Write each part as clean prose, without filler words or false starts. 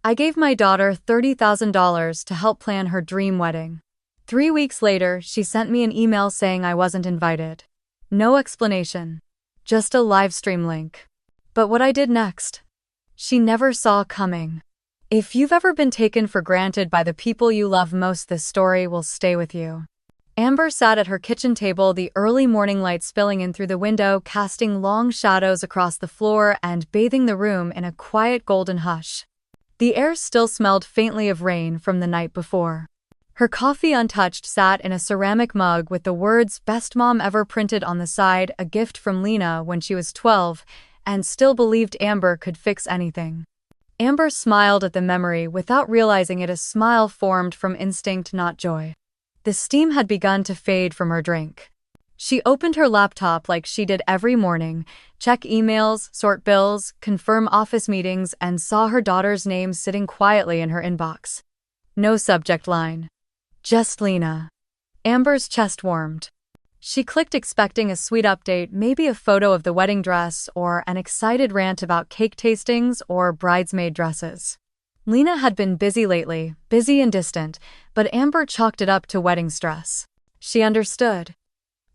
I gave my daughter $30,000 to help plan her dream wedding. 3 weeks later, she sent me an email saying I wasn't invited. No explanation. Just a livestream link. But what I did next, she never saw coming. If you've ever been taken for granted by the people you love most, this story will stay with you. Amber sat at her kitchen table, the early morning light spilling in through the window, casting long shadows across the floor and bathing the room in a quiet golden hush. The air still smelled faintly of rain from the night before. Her coffee, untouched, sat in a ceramic mug with the words "Best Mom Ever" printed on the side, a gift from Lena when she was 12, and still believed Amber could fix anything. Amber smiled at the memory without realizing it. A smile formed from instinct, not joy. The steam had begun to fade from her drink. She opened her laptop like she did every morning, check emails, sort bills, confirm office meetings, and saw her daughter's name sitting quietly in her inbox. No subject line. Just Lena. Amber's chest warmed. She clicked, expecting a sweet update, maybe a photo of the wedding dress or an excited rant about cake tastings or bridesmaid dresses. Lena had been busy lately, busy and distant, but Amber chalked it up to wedding stress. She understood.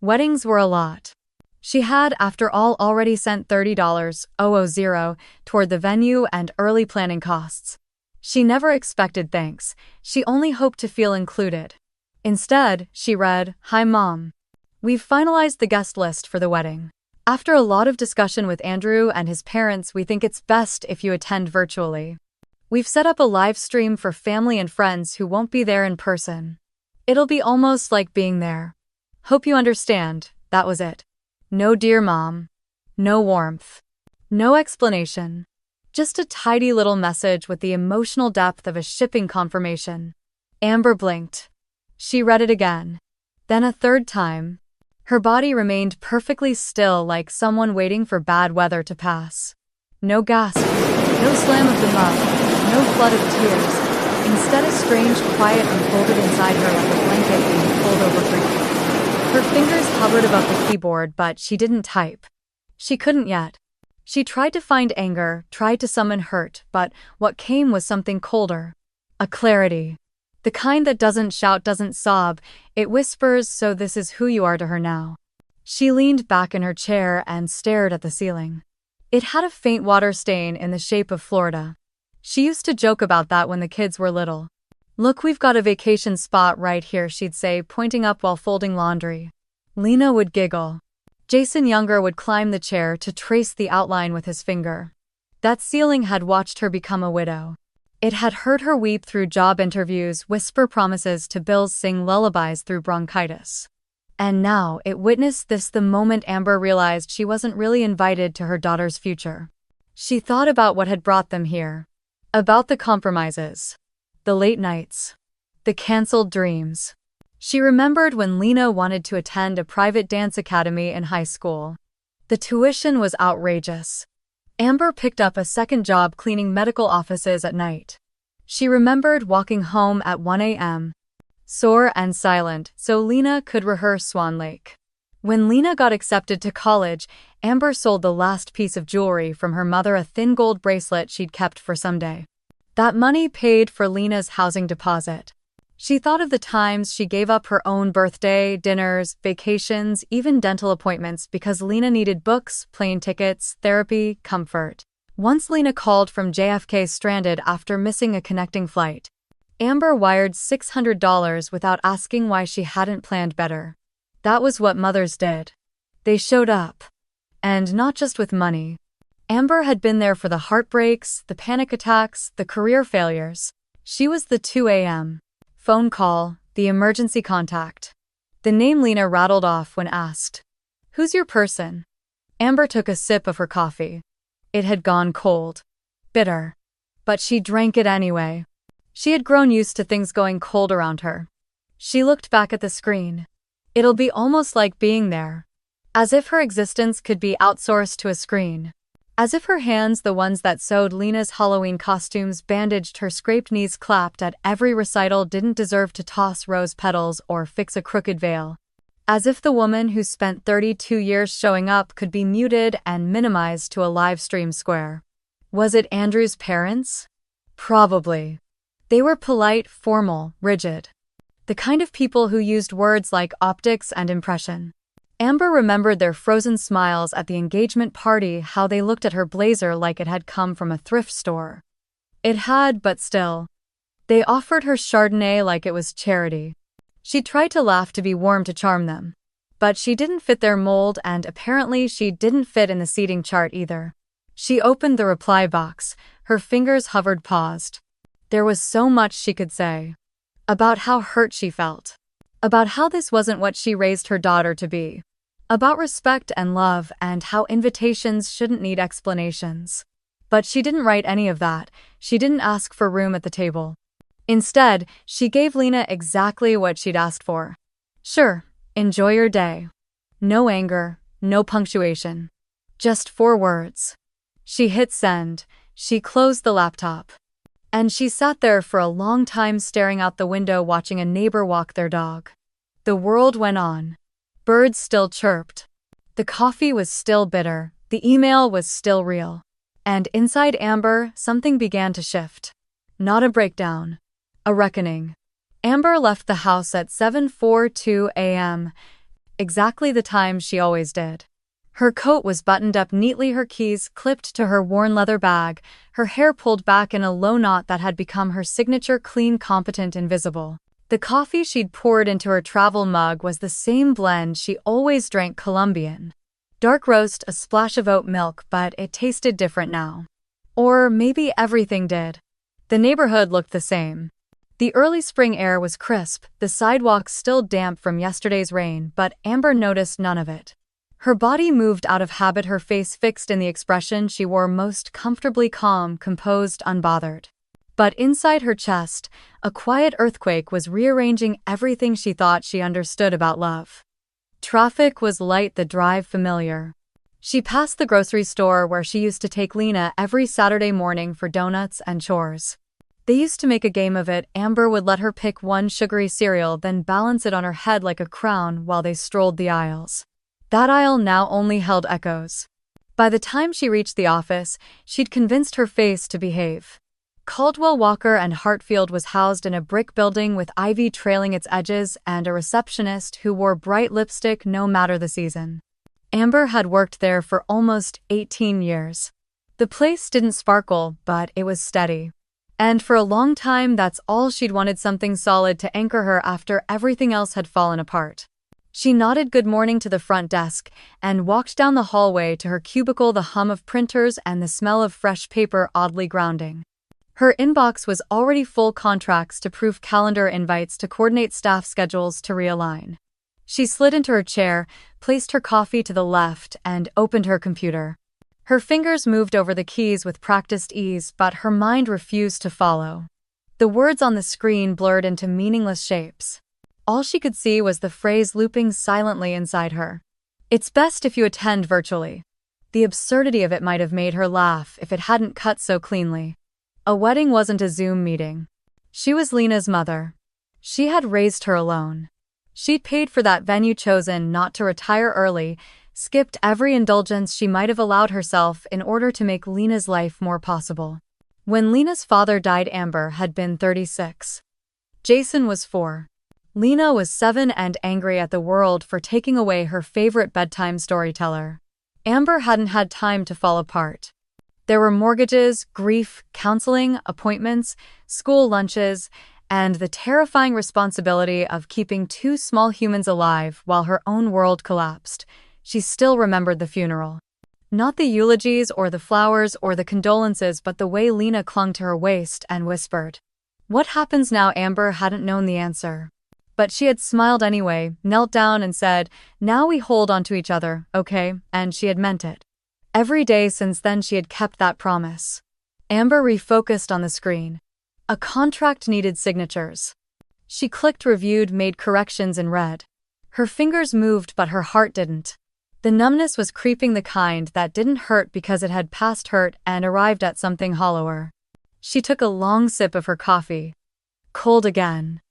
Weddings were a lot. She had, after all, already sent $30,000 toward the venue and early planning costs. She never expected thanks. She only hoped to feel included. Instead, she read, "Hi Mom. We've finalized the guest list for the wedding. After a lot of discussion with Andrew and his parents, we think it's best if you attend virtually. We've set up a live stream for family and friends who won't be there in person. It'll be almost like being there. Hope you understand." That was it. No "Dear Mom." No warmth. No explanation. Just a tidy little message with the emotional depth of a shipping confirmation. Amber blinked. She read it again. Then a third time. Her body remained perfectly still, like someone waiting for bad weather to pass. No gasp. No slam of the mug. No flood of tears. Instead, a strange quiet unfolded inside her like a blanket being pulled over for you. Her fingers hovered above the keyboard, but she didn't type. She couldn't yet. She tried to find anger, tried to summon hurt, but what came was something colder. A clarity. The kind that doesn't shout, doesn't sob, it whispers, "So this is who you are," to her now. She leaned back in her chair and stared at the ceiling. It had a faint water stain in the shape of Florida. She used to joke about that when the kids were little. "Look, we've got a vacation spot right here," she'd say, pointing up while folding laundry. Lena would giggle. Jason Younger would climb the chair to trace the outline with his finger. That ceiling had watched her become a widow. It had heard her weep through job interviews, whisper promises to bills, sing lullabies through bronchitis. And now it witnessed this the moment Amber realized she wasn't really invited to her daughter's future. She thought about what had brought them here. About the compromises. The late nights. The canceled dreams. She remembered when Lena wanted to attend a private dance academy in high school. The tuition was outrageous. Amber picked up a second job cleaning medical offices at night. She remembered walking home at 1 a.m., sore and silent, so Lena could rehearse Swan Lake. When Lena got accepted to college, Amber sold the last piece of jewelry from her mother, a thin gold bracelet she'd kept for someday. That money paid for Lena's housing deposit. She thought of the times she gave up her own birthday, dinners, vacations, even dental appointments because Lena needed books, plane tickets, therapy, comfort. Once Lena called from JFK stranded after missing a connecting flight. Amber wired $600 without asking why. She hadn't planned better. That was what mothers did. They showed up. And not just with money. Amber had been there for the heartbreaks, the panic attacks, the career failures. She was the 2 a.m. phone call, the emergency contact. The name Lena rattled off when asked, "Who's your person?" Amber took a sip of her coffee. It had gone cold. Bitter. But she drank it anyway. She had grown used to things going cold around her. She looked back at the screen. It'll be almost like being there. As if her existence could be outsourced to a screen. As if her hands, the ones that sewed Lena's Halloween costumes, bandaged her scraped knees, clapped at every recital, didn't deserve to toss rose petals or fix a crooked veil. As if the woman who spent 32 years showing up could be muted and minimized to a live stream square. Was it Andrew's parents? Probably. They were polite, formal, rigid. The kind of people who used words like optics and impression. Amber remembered their frozen smiles at the engagement party, how they looked at her blazer like it had come from a thrift store. It had, but still. They offered her Chardonnay like it was charity. She tried to laugh to be warm to charm them. But she didn't fit their mold, and apparently she didn't fit in the seating chart either. She opened the reply box. Her fingers hovered paused. There was so much she could say. About how hurt she felt. About how this wasn't what she raised her daughter to be. About respect and love, and how invitations shouldn't need explanations. But she didn't write any of that. She didn't ask for room at the table. Instead, she gave Lena exactly what she'd asked for. Sure, enjoy your day. No anger, no punctuation. Just 4 words. She hit send. She closed the laptop. And she sat there for a long time staring out the window watching a neighbor walk their dog. The world went on. Birds still chirped. The coffee was still bitter. The email was still real. And inside Amber, something began to shift. Not a breakdown. A reckoning. Amber left the house at 7:42 a.m., exactly the time she always did. Her coat was buttoned up neatly, her keys clipped to her worn leather bag, her hair pulled back in a low knot that had become her signature: clean, competent, invisible. The coffee she'd poured into her travel mug was the same blend she always drank: Colombian. Dark roast, a splash of oat milk, but it tasted different now. Or maybe everything did. The neighborhood looked the same. The early spring air was crisp, the sidewalks still damp from yesterday's rain, but Amber noticed none of it. Her body moved out of habit, her face fixed in the expression she wore most comfortably: calm, composed, unbothered. But inside her chest, a quiet earthquake was rearranging everything she thought she understood about love. Traffic was light, the drive familiar. She passed the grocery store where she used to take Lena every Saturday morning for donuts and chores. They used to make a game of it. Amber would let her pick one sugary cereal, then balance it on her head like a crown while they strolled the aisles. That aisle now only held echoes. By the time she reached the office, she'd convinced her face to behave. Caldwell Walker and Hartfield was housed in a brick building with ivy trailing its edges and a receptionist who wore bright lipstick no matter the season. Amber had worked there for almost 18 years. The place didn't sparkle, but it was steady. And for a long time, that's all she'd wanted: something solid to anchor her after everything else had fallen apart. She nodded good morning to the front desk and walked down the hallway to her cubicle, the hum of printers and the smell of fresh paper oddly grounding. Her inbox was already full: contracts to proof, calendar invites to coordinate, staff schedules to realign. She slid into her chair, placed her coffee to the left, and opened her computer. Her fingers moved over the keys with practiced ease, but her mind refused to follow. The words on the screen blurred into meaningless shapes. All she could see was the phrase looping silently inside her. It's best if you attend virtually. The absurdity of it might have made her laugh if it hadn't cut so cleanly. A wedding wasn't a Zoom meeting. She was Lena's mother. She had raised her alone. She'd paid for that venue, chosen not to retire early, skipped every indulgence she might have allowed herself in order to make Lena's life more possible. When Lena's father died, Amber had been 36. Jason was 4. Lena was 7 and angry at the world for taking away her favorite bedtime storyteller. Amber hadn't had time to fall apart. There were mortgages, grief, counseling, appointments, school lunches, and the terrifying responsibility of keeping 2 small humans alive while her own world collapsed. She still remembered the funeral. Not the eulogies or the flowers or the condolences, but the way Lena clung to her waist and whispered, "What happens now?" Amber hadn't known the answer. But she had smiled anyway, knelt down and said, "Now we hold on to each other, okay?" And she had meant it. Every day since then she had kept that promise. Amber refocused on the screen. A contract needed signatures. She clicked, reviewed, made corrections, and read. Her fingers moved, but her heart didn't. The numbness was creeping, the kind that didn't hurt because it had passed hurt and arrived at something hollower. She took a long sip of her coffee. Cold again.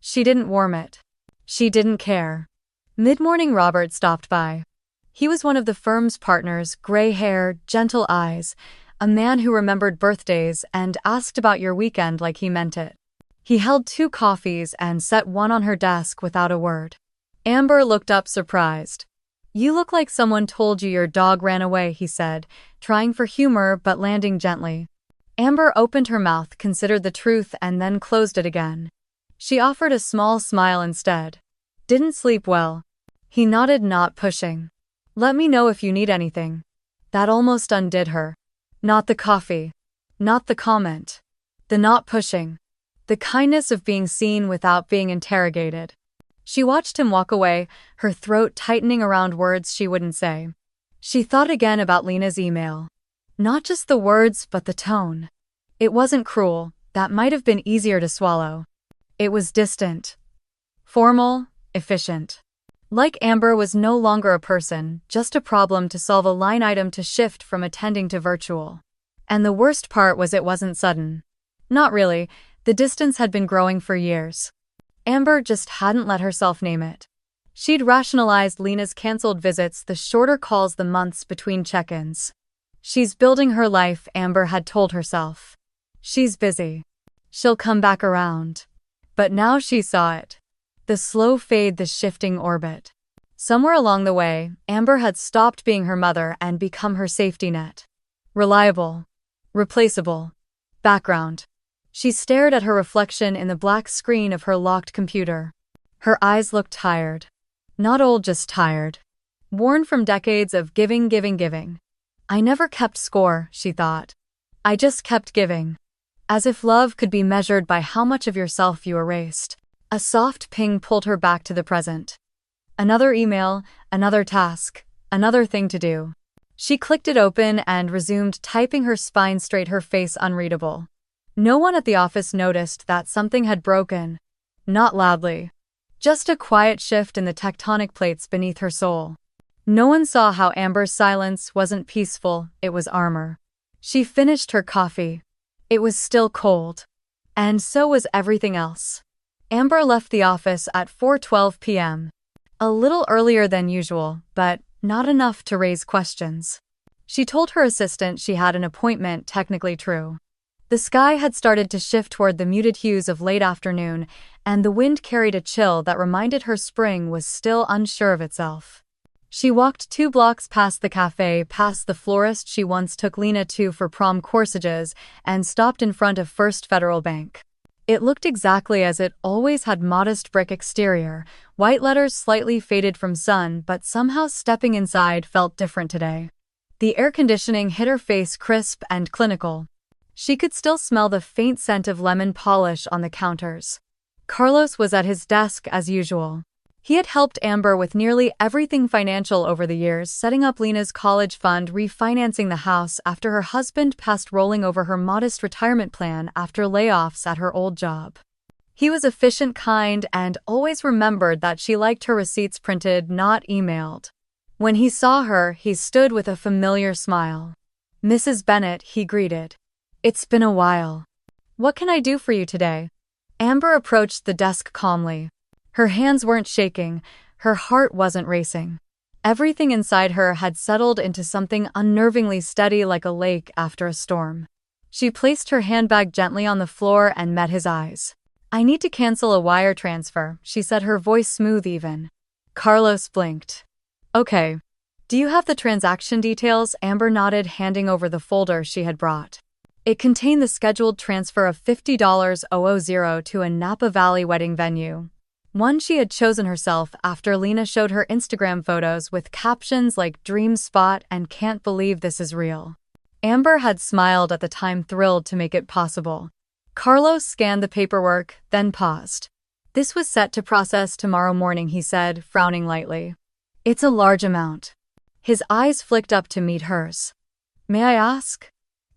She didn't warm it. She didn't care. Mid-morning, Robert stopped by. He was one of the firm's partners, gray hair, gentle eyes, A man who remembered birthdays and asked about your weekend like he meant it. He held 2 coffees and set one on her desk without a word. Amber looked up surprised. "You look like someone told you your dog ran away," he said, trying for humor but landing gently. Amber opened her mouth, considered the truth, and then closed it again. She offered a small smile instead. "Didn't sleep well." He nodded, not pushing. "Let me know if you need anything." That almost undid her. Not the coffee. Not the comment. The not pushing. The kindness of being seen without being interrogated. She watched him walk away, her throat tightening around words she wouldn't say. She thought again about Lena's email. Not just the words, but the tone. It wasn't cruel, that might have been easier to swallow. It was distant. Formal, efficient. Like Amber was no longer a person, just a problem to solve, a line item to shift from attending to virtual. And the worst part was it wasn't sudden. Not really, the distance had been growing for years. Amber just hadn't let herself name it. She'd rationalized Lena's canceled visits, the shorter calls, the months between check-ins. She's building her life, Amber had told herself. She's busy. She'll come back around. But now she saw it. The slow fade, the shifting orbit. Somewhere along the way, Amber had stopped being her mother and become her safety net. Reliable. Replaceable. Background. She stared at her reflection in the black screen of her locked computer. Her eyes looked tired. Not old, just tired. Worn from decades of giving. I never kept score, she thought. I just kept giving. As if love could be measured by how much of yourself you erased. A soft ping pulled her back to the present. Another email, another task, another thing to do. She clicked it open and resumed typing, her spine straight, her face unreadable. No one at the office noticed that something had broken. Not loudly. Just a quiet shift in the tectonic plates beneath her soul. No one saw how Amber's silence wasn't peaceful, it was armor. She finished her coffee. It was still cold. And so was everything else. Amber left the office at 4:12 p.m. A little earlier than usual, but not enough to raise questions. She told her assistant she had an appointment, technically true. The sky had started to shift toward the muted hues of late afternoon, and the wind carried a chill that reminded her spring was still unsure of itself. She walked 2 blocks past the cafe, past the florist she once took Lena to for prom corsages, and stopped in front of First Federal Bank. It looked exactly as it always had, modest brick exterior, white letters slightly faded from sun, but somehow stepping inside felt different today. The air conditioning hit her face, crisp and clinical. She could still smell the faint scent of lemon polish on the counters. Carlos was at his desk as usual. He had helped Amber with nearly everything financial over the years, setting up Lena's college fund, refinancing the house after her husband passed, rolling over her modest retirement plan after layoffs at her old job. He was efficient, kind, and always remembered that she liked her receipts printed, not emailed. When he saw her, he stood with a familiar smile. "Mrs. Bennett," he greeted. "It's been a while. What can I do for you today?" Amber approached the desk calmly. Her hands weren't shaking, her heart wasn't racing. Everything inside her had settled into something unnervingly steady, like a lake after a storm. She placed her handbag gently on the floor and met his eyes. "I need to cancel a wire transfer," she said, her voice smooth even. Carlos blinked. "Okay. Do you have the transaction details?" Amber nodded, handing over the folder she had brought. It contained the scheduled transfer of $50,000 to a Napa Valley wedding venue. One she had chosen herself after Lena showed her Instagram photos with captions like "Dream Spot" and "Can't believe this is real." Amber had smiled at the time, thrilled to make it possible. Carlos scanned the paperwork, then paused. "This was set to process tomorrow morning," he said, frowning lightly. "It's a large amount." His eyes flicked up to meet hers. "May I ask?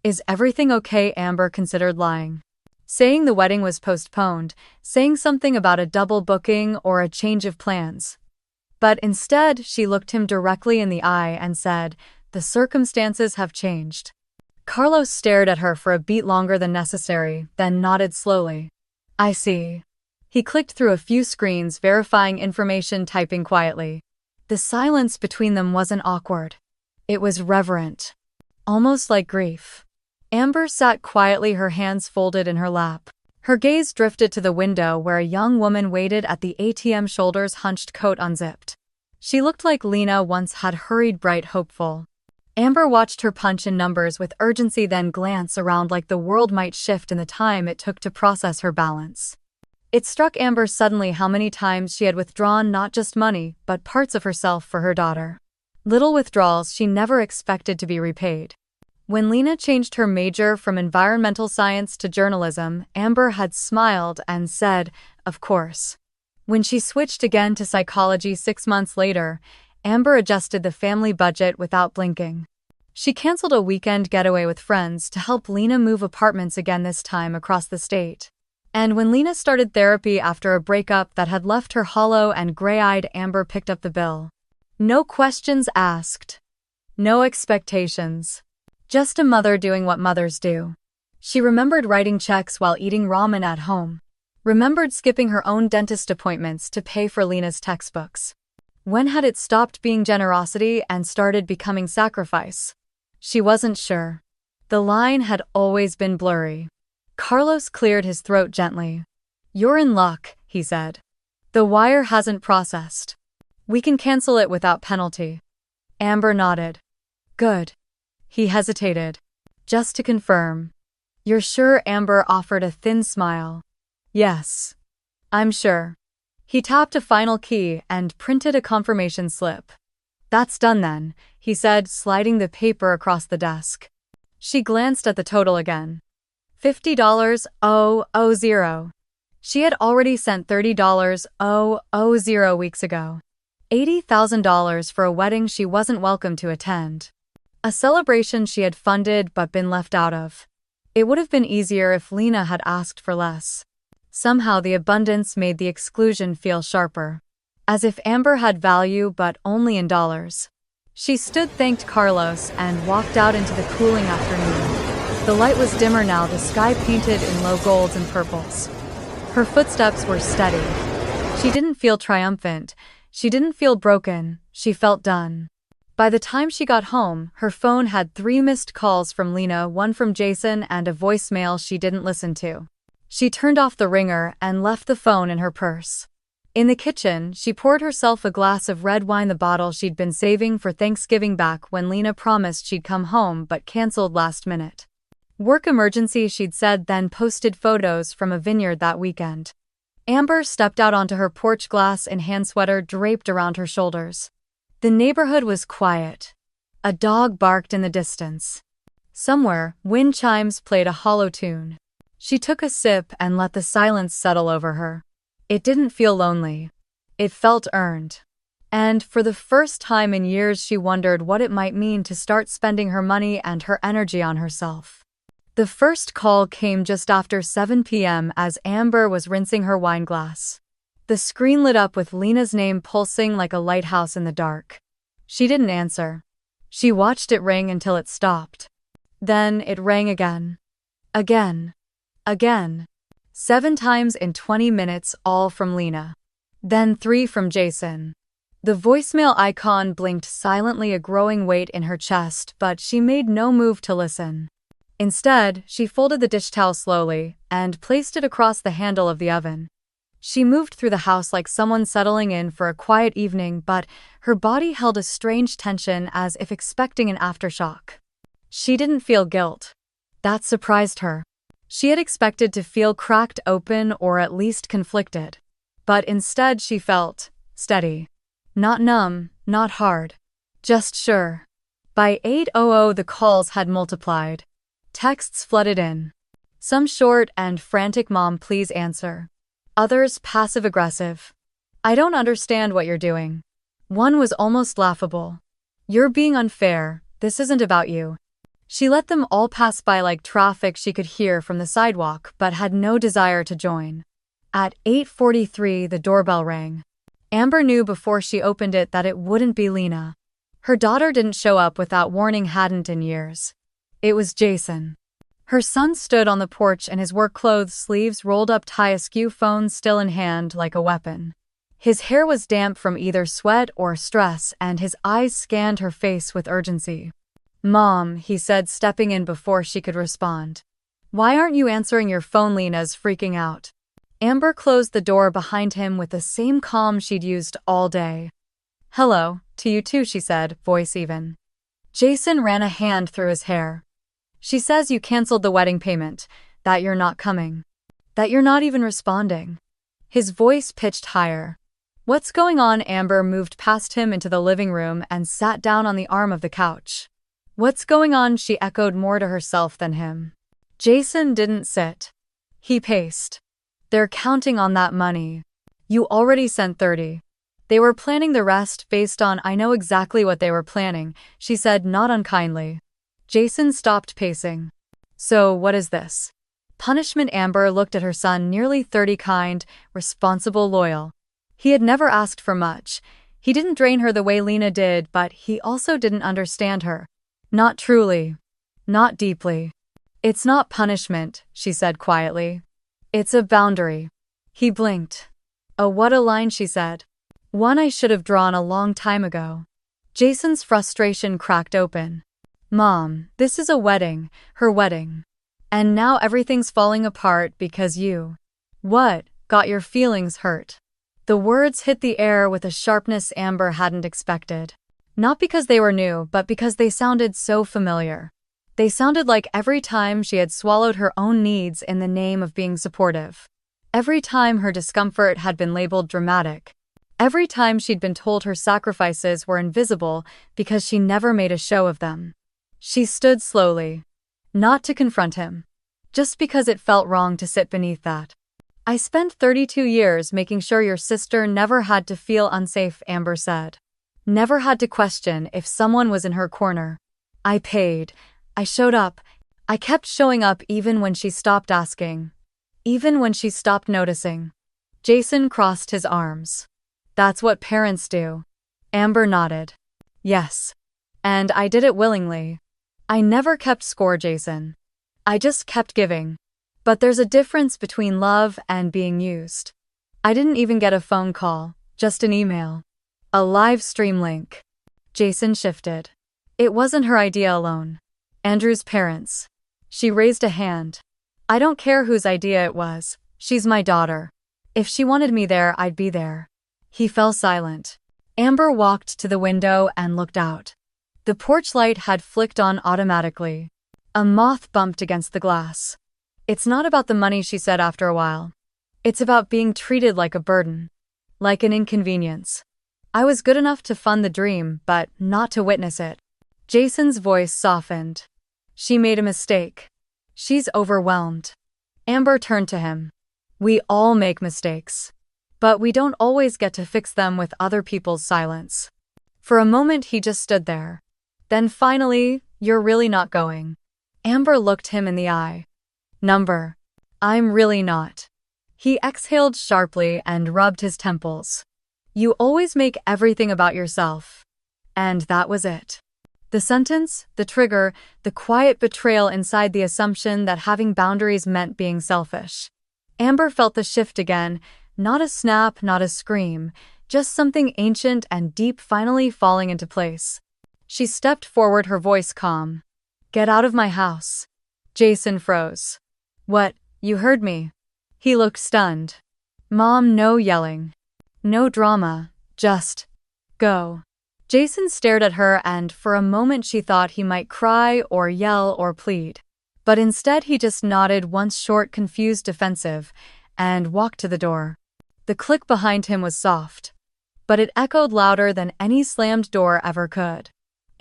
Is everything okay?" Amber considered lying. Saying the wedding was postponed, saying something about a double booking or a change of plans. But instead, she looked him directly in the eye and said, "The circumstances have changed." Carlos stared at her for a beat longer than necessary, then nodded slowly. "I see." He clicked through a few screens, verifying information, typing quietly. The silence between them wasn't awkward. It was reverent. Almost like grief. Amber sat quietly, her hands folded in her lap. Her gaze drifted to the window where a young woman waited at the ATM, shoulders hunched, coat unzipped. She looked like Lena once had, hurried, bright, hopeful. Amber watched her punch in numbers with urgency, then glance around like the world might shift in the time it took to process her balance. It struck Amber suddenly how many times she had withdrawn not just money, but parts of herself for her daughter. Little withdrawals she never expected to be repaid. When Lena changed her major from environmental science to journalism, Amber had smiled and said, "Of course." When she switched again to psychology 6 months later, Amber adjusted the family budget without blinking. She canceled a weekend getaway with friends to help Lena move apartments again, this time across the state. And when Lena started therapy after a breakup that had left her hollow and gray-eyed, Amber picked up the bill. No questions asked. No expectations. Just a mother doing what mothers do. She remembered writing checks while eating ramen at home. Remembered skipping her own dentist appointments to pay for Lena's textbooks. When had it stopped being generosity and started becoming sacrifice? She wasn't sure. The line had always been blurry. Carlos cleared his throat gently. "You're in luck," he said. "The wire hasn't processed. We can cancel it without penalty." Amber nodded. "Good." He hesitated. "Just to confirm." "You're sure?" Amber offered a thin smile. "Yes. I'm sure." He tapped a final key and printed a confirmation slip. "That's done then," he said, sliding the paper across the desk. She glanced at the total again. $50,000. She had already sent $30,000 weeks ago. $80,000 for a wedding she wasn't welcome to attend. A celebration she had funded but been left out of. It would have been easier if Lena had asked for less. Somehow the abundance made the exclusion feel sharper. As if Amber had value but only in dollars. She stood, thanked Carlos, and walked out into the cooling afternoon. The light was dimmer now, the sky painted in low golds and purples. Her footsteps were steady. She didn't feel triumphant. She didn't feel broken. She felt done. By the time she got home, her phone had 3 missed calls from Lena, 1 from Jason, and a voicemail she didn't listen to. She turned off the ringer and left the phone in her purse. In the kitchen, she poured herself a glass of red wine, the bottle she'd been saving for Thanksgiving, back when Lena promised she'd come home but canceled last minute. Work emergency, she'd said, then posted photos from a vineyard that weekend. Amber stepped out onto her porch, glass in hand, sweater draped around her shoulders. The neighborhood was quiet. A dog barked in the distance. Somewhere, wind chimes played a hollow tune. She took a sip and let the silence settle over her. It didn't feel lonely. It felt earned. And for the first time in years, she wondered what it might mean to start spending her money and her energy on herself. The first call came just after 7 p.m. as Amber was rinsing her wine glass. The screen lit up with Lena's name pulsing like a lighthouse in the dark. She didn't answer. She watched it ring until it stopped. Then it rang again. Again. Again. 7 times in 20 minutes, all from Lena. Then 3 from Jason. The voicemail icon blinked silently, a growing weight in her chest, but she made no move to listen. Instead, she folded the dish towel slowly and placed it across the handle of the oven. She moved through the house like someone settling in for a quiet evening, but her body held a strange tension, as if expecting an aftershock. She didn't feel guilt. That surprised her. She had expected to feel cracked open or at least conflicted. But instead she felt steady. Not numb, not hard. Just sure. By 8:00 the calls had multiplied. Texts flooded in. Some short and frantic, "Mom, please answer." Others passive-aggressive. "I don't understand what you're doing." One was almost laughable. "You're being unfair. This isn't about you." She let them all pass by like traffic she could hear from the sidewalk, but had no desire to join. At 8:43 the doorbell rang. Amber knew before she opened it that it wouldn't be Lena. Her daughter didn't show up without warning, hadn't in years. It was Jason. Her son stood on the porch in his work clothes, sleeves rolled up tie askew, phone still in hand like a weapon. His hair was damp from either sweat or stress, and his eyes scanned her face with urgency. Mom, he said, stepping in before she could respond. Why aren't you answering your phone? Lena's freaking out. Amber closed the door behind him with the same calm she'd used all day. Hello, to you too, she said, voice even. Jason ran a hand through his hair. She says you canceled the wedding payment, that you're not coming. That you're not even responding. His voice pitched higher. What's going on? Amber moved past him into the living room and sat down on the arm of the couch. What's going on? She echoed more to herself than him. Jason didn't sit. He paced. They're counting on that money. You already sent 30. They were planning the rest based on I know exactly what they were planning, she said, not unkindly. Jason stopped pacing. So what is this? Punishment? Amber looked at her son, nearly 30, kind, responsible, loyal. He had never asked for much. He didn't drain her the way Lena did, but he also didn't understand her. Not truly. Not deeply. It's not punishment, she said quietly. It's a boundary. He blinked. Oh, what a line, she said. One I should have drawn a long time ago. Jason's frustration cracked open. Mom, this is a wedding, her wedding. And now everything's falling apart because you. What? Got your feelings hurt? The words hit the air with a sharpness Amber hadn't expected. Not because they were new, but because they sounded so familiar. They sounded like every time she had swallowed her own needs in the name of being supportive. Every time her discomfort had been labeled dramatic. Every time she'd been told her sacrifices were invisible because she never made a show of them. She stood slowly. Not to confront him. Just because it felt wrong to sit beneath that. I spent 32 years making sure your sister never had to feel unsafe, Amber said. Never had to question if someone was in her corner. I paid. I showed up. I kept showing up even when she stopped asking. Even when she stopped noticing. Jason crossed his arms. That's what parents do. Amber nodded. Yes. And I did it willingly. I never kept score, Jason. I just kept giving. But there's a difference between love and being used. I didn't even get a phone call, just an email. A live stream link. Jason shifted. It wasn't her idea alone. Andrew's parents. She raised a hand. I don't care whose idea it was. She's my daughter. If she wanted me there, I'd be there. He fell silent. Amber walked to the window and looked out. The porch light had flicked on automatically. A moth bumped against the glass. It's not about the money, she said after a while. It's about being treated like a burden. Like an inconvenience. I was good enough to fund the dream, but not to witness it. Jason's voice softened. She made a mistake. She's overwhelmed. Amber turned to him. We all make mistakes. But we don't always get to fix them with other people's silence. For a moment he just stood there. Then finally, you're really not going. Amber looked him in the eye. Number. I'm really not. He exhaled sharply and rubbed his temples. You always make everything about yourself. And that was it. The sentence, the trigger, the quiet betrayal inside the assumption that having boundaries meant being selfish. Amber felt the shift again, not a snap, not a scream, just something ancient and deep finally falling into place. She stepped forward, her voice calm. Get out of my house. Jason froze. What, you heard me? He looked stunned. Mom, no yelling. No drama, just go. Jason stared at her and for a moment she thought he might cry or yell or plead. But instead he just nodded once, short, confused, defensive, and walked to the door. The click behind him was soft. But it echoed louder than any slammed door ever could.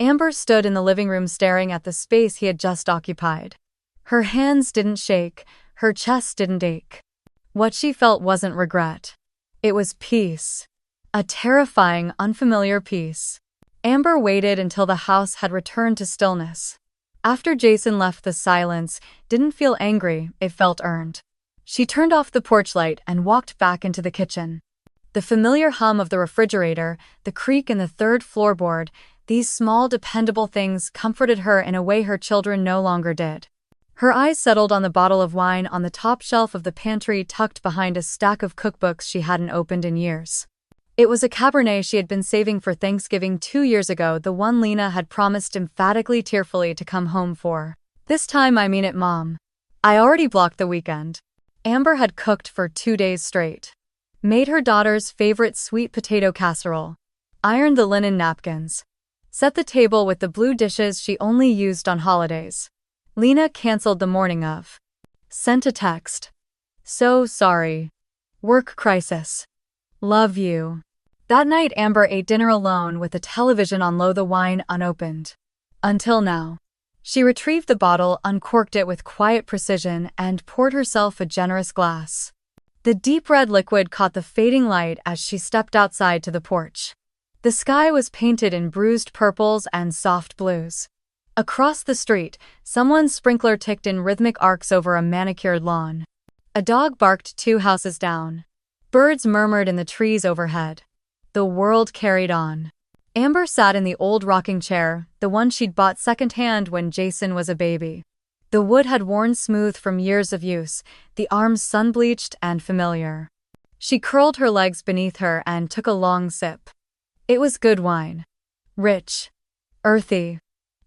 Amber stood in the living room staring at the space he had just occupied. Her hands didn't shake, her chest didn't ache. What she felt wasn't regret. It was peace. A terrifying, unfamiliar peace. Amber waited until the house had returned to stillness. After Jason left, the silence didn't feel angry, it felt earned. She turned off the porch light and walked back into the kitchen. The familiar hum of the refrigerator, the creak in the third floorboard, these small, dependable things comforted her in a way her children no longer did. Her eyes settled on the bottle of wine on the top shelf of the pantry tucked behind a stack of cookbooks she hadn't opened in years. It was a Cabernet she had been saving for Thanksgiving 2 years ago, the one Lena had promised emphatically tearfully to come home for. "This time I mean it, Mom. I already blocked the weekend." Amber had cooked for 2 days straight. Made her daughter's favorite sweet potato casserole. Ironed the linen napkins. Set the table with the blue dishes she only used on holidays. Lena canceled the morning of. Sent a text. "So sorry. Work crisis. Love you." That night Amber ate dinner alone with the television on low, the wine unopened. Until now. She retrieved the bottle, uncorked it with quiet precision, and poured herself a generous glass. The deep red liquid caught the fading light as she stepped outside to the porch. The sky was painted in bruised purples and soft blues. Across the street, someone's sprinkler ticked in rhythmic arcs over a manicured lawn. A dog barked 2 houses down. Birds murmured in the trees overhead. The world carried on. Amber sat in the old rocking chair, the one she'd bought secondhand when Jason was a baby. The wood had worn smooth from years of use, the arms sun-bleached and familiar. She curled her legs beneath her and took a long sip. It was good wine. Rich. Earthy.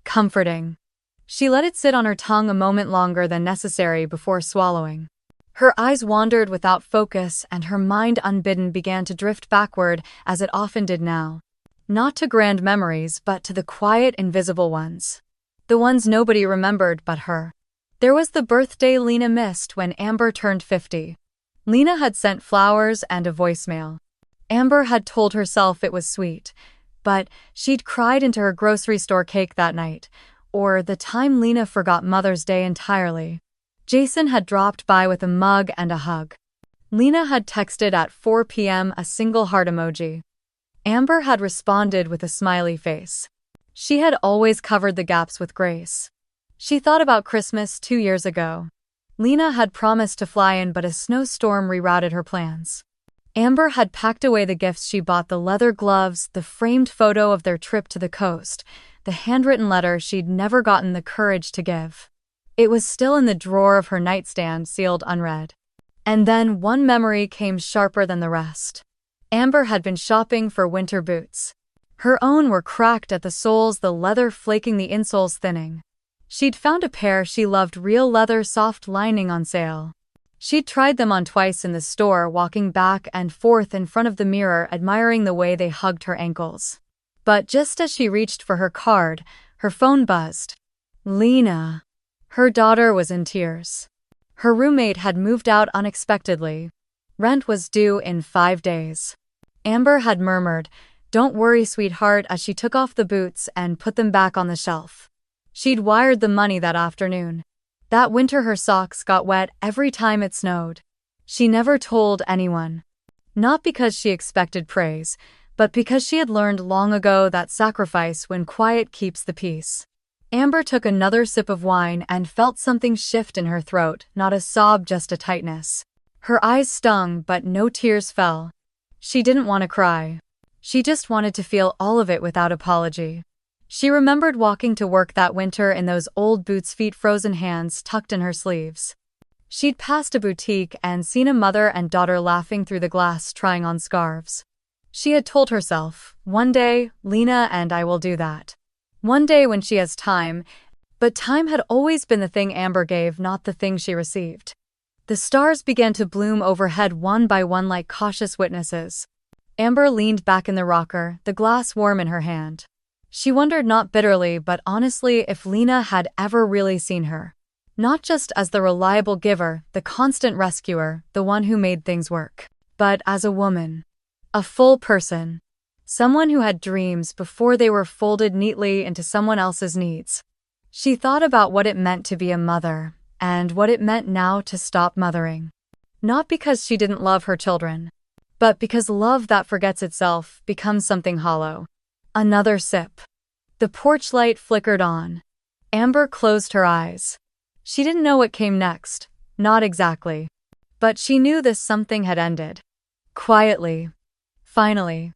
Comforting. She let it sit on her tongue a moment longer than necessary before swallowing. Her eyes wandered without focus, and her mind unbidden began to drift backward, as it often did now. Not to grand memories, but to the quiet, invisible ones. The ones nobody remembered but her. There was the birthday Lena missed when Amber turned 50. Lena had sent flowers and a voicemail. Amber had told herself it was sweet, but she'd cried into her grocery store cake that night, or the time Lena forgot Mother's Day entirely. Jason had dropped by with a mug and a hug. Lena had texted at 4 p.m. a single heart emoji. Amber had responded with a smiley face. She had always covered the gaps with grace. She thought about Christmas 2 years ago. Lena had promised to fly in, but a snowstorm rerouted her plans. Amber had packed away the gifts she bought: the leather gloves, the framed photo of their trip to the coast, the handwritten letter she'd never gotten the courage to give. It was still in the drawer of her nightstand, sealed unread. And then one memory came sharper than the rest. Amber had been shopping for winter boots. Her own were cracked at the soles, the leather flaking, the insoles thinning. She'd found a pair she loved, real leather, soft lining, on sale. She'd tried them on twice in the store, walking back and forth in front of the mirror, admiring the way they hugged her ankles. But just as she reached for her card, her phone buzzed. Lena. Her daughter was in tears. Her roommate had moved out unexpectedly. Rent was due in 5 days. Amber had murmured, "Don't worry, sweetheart," as she took off the boots and put them back on the shelf. She'd wired the money that afternoon. That winter her socks got wet every time it snowed. She never told anyone. Not because she expected praise, but because she had learned long ago that sacrifice when quiet keeps the peace. Amber took another sip of wine and felt something shift in her throat, not a sob, just a tightness. Her eyes stung, but no tears fell. She didn't want to cry. She just wanted to feel all of it without apology. She remembered walking to work that winter in those old boots, feet frozen, hands tucked in her sleeves. She'd passed a boutique and seen a mother and daughter laughing through the glass, trying on scarves. She had told herself, "One day, Lena and I will do that. One day when she has time," but time had always been the thing Amber gave, not the thing she received. The stars began to bloom overhead one by one like cautious witnesses. Amber leaned back in the rocker, the glass warm in her hand. She wondered, not bitterly but honestly, if Lena had ever really seen her. Not just as the reliable giver, the constant rescuer, the one who made things work, but as a woman. A full person. Someone who had dreams before they were folded neatly into someone else's needs. She thought about what it meant to be a mother, and what it meant now to stop mothering. Not because she didn't love her children, but because love that forgets itself becomes something hollow. Another sip. The porch light flickered on. Amber closed her eyes. She didn't know what came next, not exactly. But she knew this something had ended. Quietly. Finally.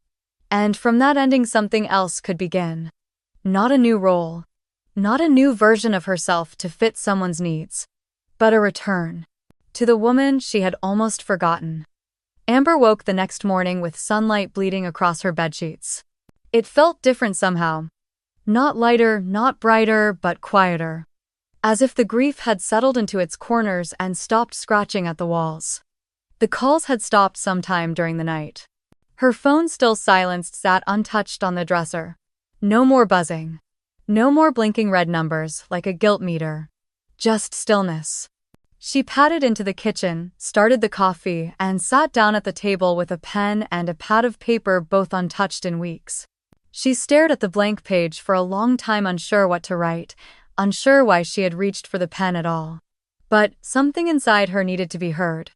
And from that ending something else could begin. Not a new role. Not a new version of herself to fit someone's needs. But a return. To the woman she had almost forgotten. Amber woke the next morning with sunlight bleeding across her bedsheets. It felt different somehow. Not lighter, not brighter, but quieter. As if the grief had settled into its corners and stopped scratching at the walls. The calls had stopped sometime during the night. Her phone, still silenced, sat untouched on the dresser. No more buzzing. No more blinking red numbers like a guilt meter. Just stillness. She padded into the kitchen, started the coffee, and sat down at the table with a pen and a pad of paper, both untouched in weeks. She stared at the blank page for a long time, unsure what to write, unsure why she had reached for the pen at all. But something inside her needed to be heard.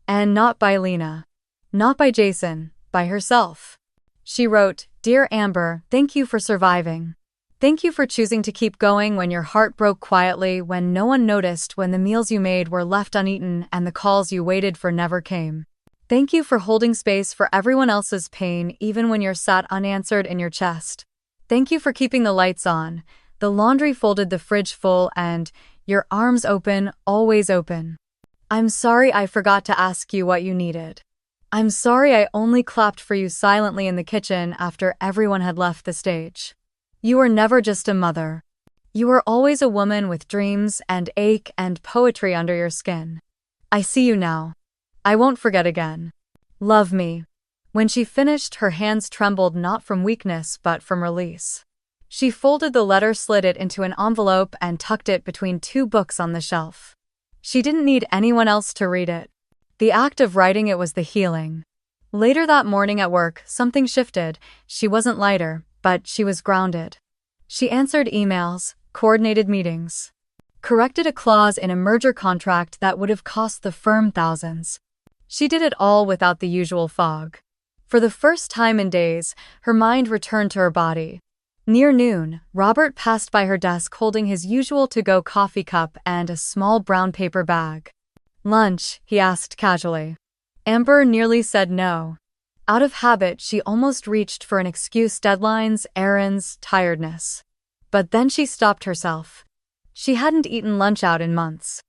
And not by Lena. Not by Jason, by herself. She wrote, "Dear Amber, thank you for surviving. Thank you for choosing to keep going when your heart broke quietly, when no one noticed, when the meals you made were left uneaten and the calls you waited for never came. Thank you for holding space for everyone else's pain, even when you're sat unanswered in your chest. Thank you for keeping the lights on, the laundry folded, the fridge full, and your arms open, always open. I'm sorry I forgot to ask you what you needed. I'm sorry I only clapped for you silently in the kitchen after everyone had left the stage. You were never just a mother. You were always a woman with dreams and ache and poetry under your skin. I see you now. I won't forget again. Love me." When she finished, her hands trembled, not from weakness but from release. She folded the letter, slid it into an envelope, and tucked it between two books on the shelf. She didn't need anyone else to read it. The act of writing it was the healing. Later that morning at work, something shifted. She wasn't lighter, but she was grounded. She answered emails, coordinated meetings, corrected a clause in a merger contract that would have cost the firm thousands. She did it all without the usual fog. For the first time in days, her mind returned to her body. Near noon, Robert passed by her desk holding his usual to-go coffee cup and a small brown paper bag. "Lunch?" he asked casually. Amber nearly said no. Out of habit, she almost reached for an excuse: deadlines, errands, tiredness. But then she stopped herself. She hadn't eaten lunch out in months.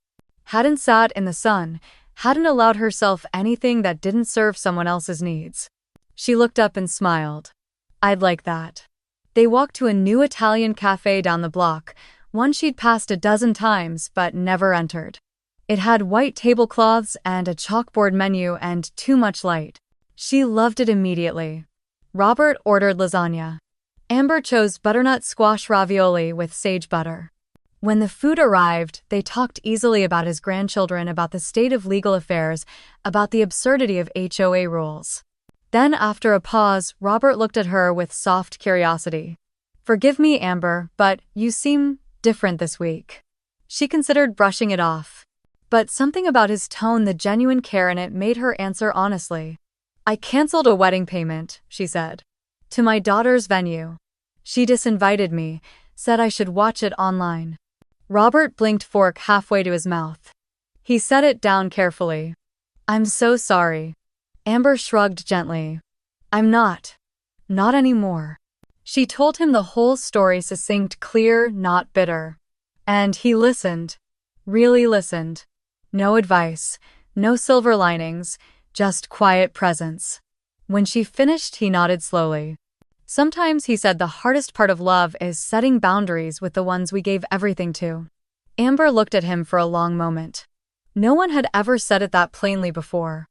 Hadn't sat in the sun, hadn't allowed herself anything that didn't serve someone else's needs. She looked up and smiled. "I'd like that." They walked to a new Italian cafe down the block, one she'd passed a dozen times but never entered. It had white tablecloths and a chalkboard menu and too much light. She loved it immediately. Robert ordered lasagna. Amber chose butternut squash ravioli with sage butter. When the food arrived, they talked easily about his grandchildren, about the state of legal affairs, about the absurdity of HOA rules. Then, after a pause, Robert looked at her with soft curiosity. "Forgive me, Amber, but you seem different this week." She considered brushing it off. But something about his tone, the genuine care in it, made her answer honestly. "I canceled a wedding payment," she said. "To my daughter's venue. She disinvited me, said I should watch it online." Robert blinked, fork halfway to his mouth. He set it down carefully. "I'm so sorry." Amber shrugged gently. "I'm not. Not anymore." She told him the whole story, succinct, clear, not bitter. And he listened. Really listened. No advice, no silver linings, just quiet presence. When she finished, he nodded slowly. "Sometimes," he said, "the hardest part of love is setting boundaries with the ones we gave everything to." Amber looked at him for a long moment. No one had ever said it that plainly before.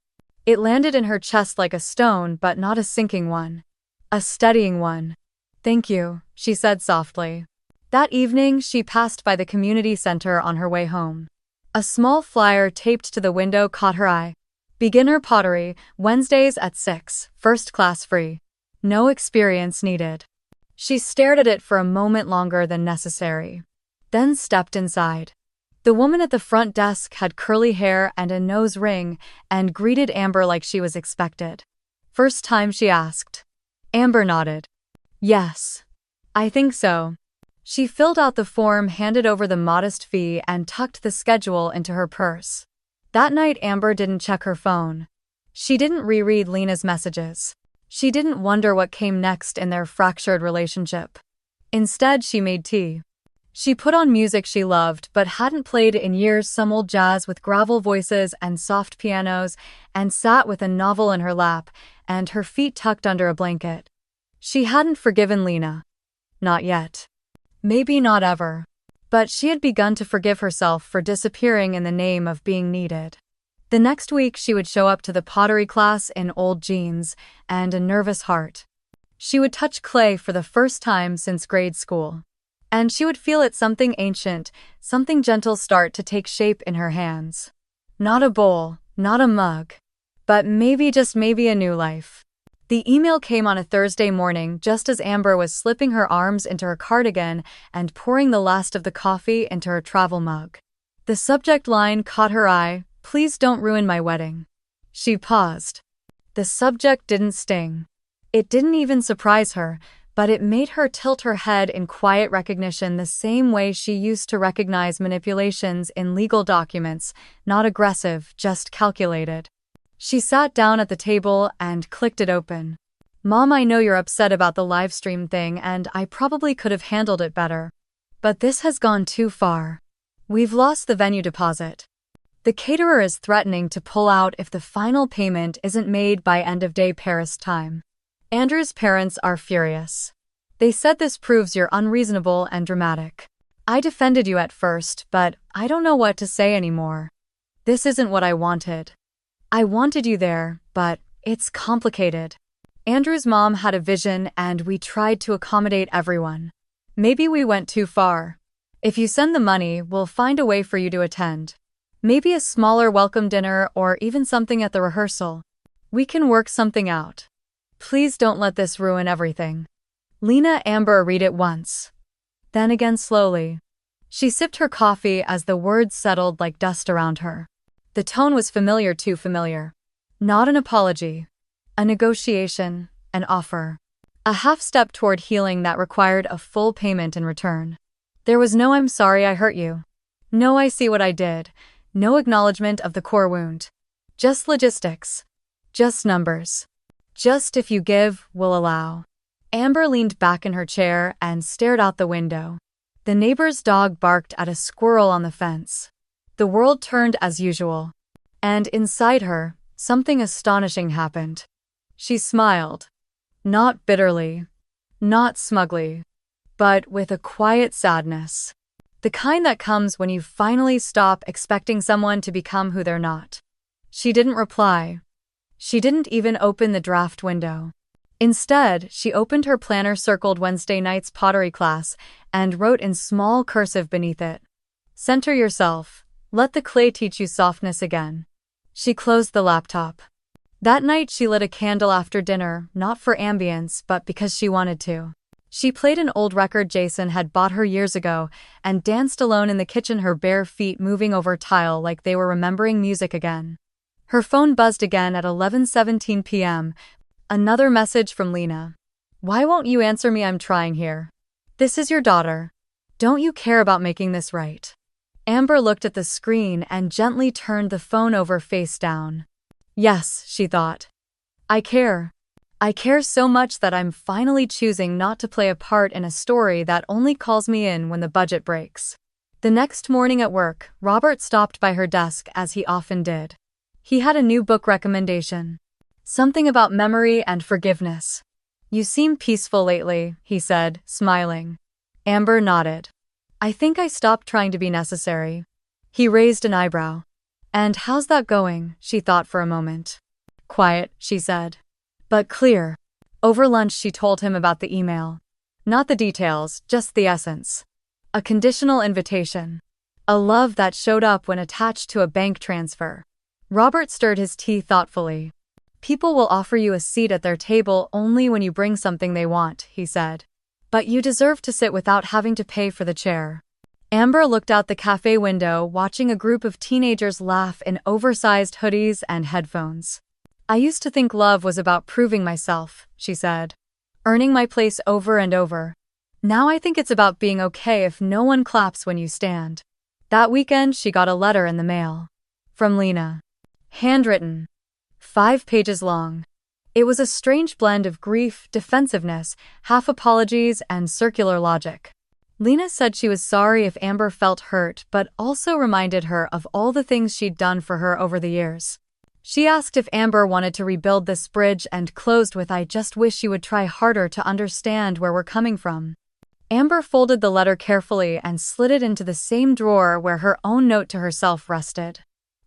It landed in her chest like a stone, but not a sinking one. A steadying one. "Thank you," she said softly. That evening, she passed by the community center on her way home. A small flyer taped to the window caught her eye. "Beginner pottery, Wednesdays at 6, first class free. No experience needed." She stared at it for a moment longer than necessary. Then stepped inside. The woman at the front desk had curly hair and a nose ring and greeted Amber like she was expected. "First time?" she asked. Amber nodded. "Yes. I think so." She filled out the form, handed over the modest fee, and tucked the schedule into her purse. That night, Amber didn't check her phone. She didn't reread Lena's messages. She didn't wonder what came next in their fractured relationship. Instead, she made tea. She put on music she loved but hadn't played in years, some old jazz with gravel voices and soft pianos, and sat with a novel in her lap and her feet tucked under a blanket. She hadn't forgiven Lena. Not yet. Maybe not ever. But she had begun to forgive herself for disappearing in the name of being needed. The next week she would show up to the pottery class in old jeans and a nervous heart. She would touch clay for the first time since grade school. And she would feel it, something ancient, something gentle start to take shape in her hands. Not a bowl, not a mug, but maybe, just maybe, a new life. The email came on a Thursday morning just as Amber was slipping her arms into her cardigan and pouring the last of the coffee into her travel mug. The subject line caught her eye: "Please don't ruin my wedding." She paused. The subject didn't sting. It didn't even surprise her, but it made her tilt her head in quiet recognition, the same way she used to recognize manipulations in legal documents, not aggressive, just calculated. She sat down at the table and clicked it open. "Mom, I know you're upset about the Livestream thing, and I probably could have handled it better. But this has gone too far. We've lost the venue deposit. The caterer is threatening to pull out if the final payment isn't made by end of day Paris time. Andrew's parents are furious. They said this proves you're unreasonable and dramatic. I defended you at first, but I don't know what to say anymore. This isn't what I wanted. I wanted you there, but it's complicated. Andrew's mom had a vision and we tried to accommodate everyone. Maybe we went too far. If you send the money, we'll find a way for you to attend. Maybe a smaller welcome dinner or even something at the rehearsal. We can work something out. Please don't let this ruin everything." Lena Amber read it once. Then again slowly. She sipped her coffee as the words settled like dust around her. The tone was familiar, too familiar. Not an apology. A negotiation, an offer. A half step toward healing that required a full payment in return. There was no "I'm sorry I hurt you." No "I see what I did." No acknowledgement of the core wound. Just logistics. Just numbers. Just "if you give, we'll allow." Amber leaned back in her chair and stared out the window. The neighbor's dog barked at a squirrel on the fence. The world turned as usual. And inside her, something astonishing happened. She smiled. Not bitterly. Not smugly. But with a quiet sadness. The kind that comes when you finally stop expecting someone to become who they're not. She didn't reply. She didn't even open the draft window. Instead, she opened her planner circled Wednesday night's pottery class and wrote in small cursive beneath it. "Center yourself. Let the clay teach you softness again." She closed the laptop. That night she lit a candle after dinner, not for ambience but because she wanted to. She played an old record Jason had bought her years ago and danced alone in the kitchen, her bare feet moving over tile like they were remembering music again. Her phone buzzed again at 11:17 p.m. Another message from Lena. "Why won't you answer me? I'm trying here. This is your daughter. Don't you care about making this right?" Amber looked at the screen and gently turned the phone over face down. Yes, she thought. I care. I care so much that I'm finally choosing not to play a part in a story that only calls me in when the budget breaks. The next morning at work, Robert stopped by her desk as he often did. He had a new book recommendation. Something about memory and forgiveness. "You seem peaceful lately," he said, smiling. Amber nodded. "I think I stopped trying to be necessary." He raised an eyebrow. "And how's that going?" She thought for a moment. "Quiet," she said. "But clear." Over lunch she told him about the email. Not the details, just the essence. A conditional invitation. A love that showed up when attached to a bank transfer. Robert stirred his tea thoughtfully. "People will offer you a seat at their table only when you bring something they want," he said. "But you deserve to sit without having to pay for the chair." Amber looked out the cafe window, watching a group of teenagers laugh in oversized hoodies and headphones. "I used to think love was about proving myself," she said. "Earning my place over and over. Now I think it's about being okay if no one claps when you stand." That weekend she got a letter in the mail. From Lena. Handwritten. 5 pages long. It was a strange blend of grief, defensiveness, half apologies, and circular logic. Lena said she was sorry if Amber felt hurt, but also reminded her of all the things she'd done for her over the years. She asked if Amber wanted to rebuild this bridge and closed with, "I just wish you would try harder to understand where we're coming from." Amber folded the letter carefully and slid it into the same drawer where her own note to herself rested.